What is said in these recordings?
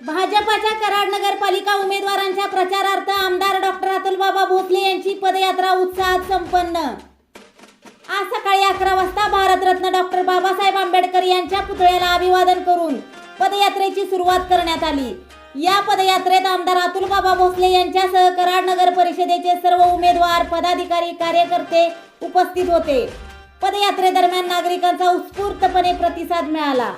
भाजपाच्या कराड नगरपालिका उमेदवारांच्या प्रचारार्थ आमदार डॉक्टर अतुलबाबा भोसले यांची पदयात्रा उत्साहात संपन्न। आज सकाळी 11 वाजता भारतरत्न डॉक्टर बाबासाहेब आंबेडकर यांच्या पुतळ्याला अभिवादन करून पदयात्रेची सुरुवात करण्यात आली। या पदयात्रेत आमदार अतुलबाबा भोसले यांच्यासह कराड नगर परिषदेचे सर्व उमेदवार, पदाधिकारी, कार्यकर्ते उपस्थित होते। पदयात्रेदरम्यान नागरिकांचा उत्स्फूर्तपणे प्रतिसाद मिळाला।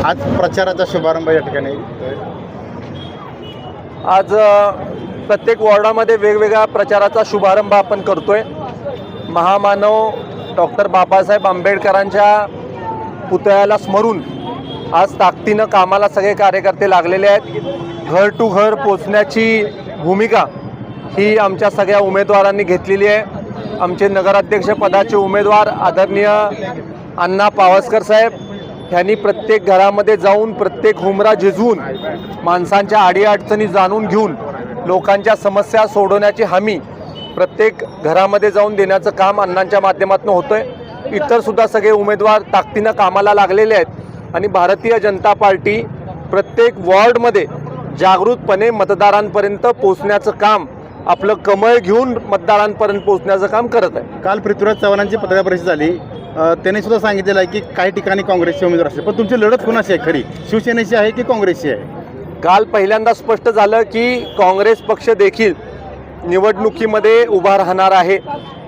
आज प्रचाराचा शुभारंभ या ठिकाणी आज प्रत्येक वॉर्डामध्ये वेगवेगळ्या प्रचाराचा शुभारंभ आपण करतोय। महामानव डॉक्टर बाबासाहेब आंबेडकरांच्या पुतळ्याला स्मरून आज ताकदीनं कामाला सगळे कार्यकर्ते लागलेले आहेत। घर टू घर पोचण्याची भूमिका ही आमच्या सगळ्या उमेदवारांनी घेतलेली आहे। आमचे नगराध्यक्ष पदाचे उमेदवार आदरणीय अण्णा पावसकर साहेब यांनी प्रत्येक घरामध्ये जाऊन प्रत्येक हुमरा झिजवून माणसांच्या अडीअडचणी जाणून घेऊन लोकांच्या समस्या सोडवण्याची हमी प्रत्येक घरामध्ये जाऊन देण्याचं काम अण्णांच्या माध्यमातून होतंय। इतर सुद्धा सगळे उमेदवार ताकदीनं कामाला लागलेले आहेत आणि भारतीय जनता पार्टी प्रत्येक वॉर्डमध्ये जागृतपणे मतदारांपर्यंत पोहोचण्याचं काम, आपलं कमळ घेऊन मतदारांपर्यंत पोहोचण्याचं काम करत आहे। काल पृथ्वीराज चव्हाणांची पत्रकार परिषद झाली, त्यांनी सुद्धा सांगितलेलं आहे की काही ठिकाणी काँग्रेसचे उमेदवार असतील, पण तुमची लढत कोणाशी आहे? खरी शिवसेनेची आहे की काँग्रेसची आहे? काल पहिल्यांदा स्पष्ट झालं की काँग्रेस पक्ष देखील निवडणुकीमध्ये उभा राहणार आहे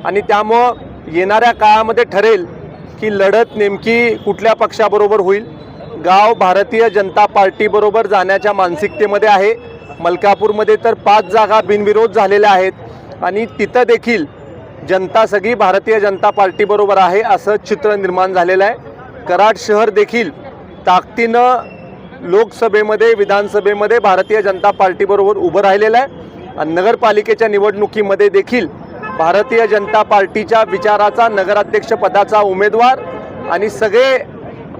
आणि त्यामुळं येणाऱ्या काळामध्ये ठरेल की लढत नेमकी कुठल्या पक्षाबरोबर होईल। गाव भारतीय जनता पार्टीबरोबर जाण्याच्या मानसिकतेमध्ये आहे। मलकापूरमध्ये तर 5 जागा बिनविरोध झालेल्या आहेत आणि तिथं देखील जनता सगळी भारतीय जनता पार्टीबरोबर आहे असं चित्र निर्माण झालेलं आहे। कराड शहर देखील ताकदीनं लोकसभेमध्ये, विधानसभेमध्ये भारतीय जनता पार्टीबरोबर उभं राहिलेलं आहे आणि नगरपालिकेच्या निवडणुकीमध्ये देखील भारतीय जनता पार्टीच्या विचाराचा नगराध्यक्ष पदाचा उमेदवार आणि सगळे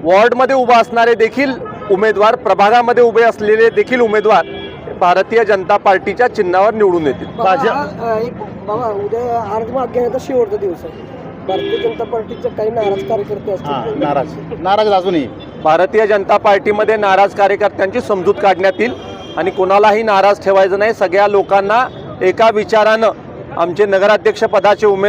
वॉर्डमध्ये उभा असणारे देखील उमेदवार, प्रभागामध्ये उभे असलेले देखील उमेदवार भारतीय जनता पार्टीच्या चिन्हावर निवडून येतील। बाबा उद्या अर्ज मागण्याचा शेवटचा दिवस आहे। भारतीय जनता पार्टीचे काही नाराज कार्यकर्ते असतील, नाराज अजूनही भारतीय जनता पार्टीमध्ये नाराज कार्यकर्त्यांची समजूत काढण्यात येईल आणि कोणालाही नाराज ठेवायचं नाही। सगळ्या लोकांना एका विचारानं आमचे नगराध्यक्ष पदाचे उमेदवार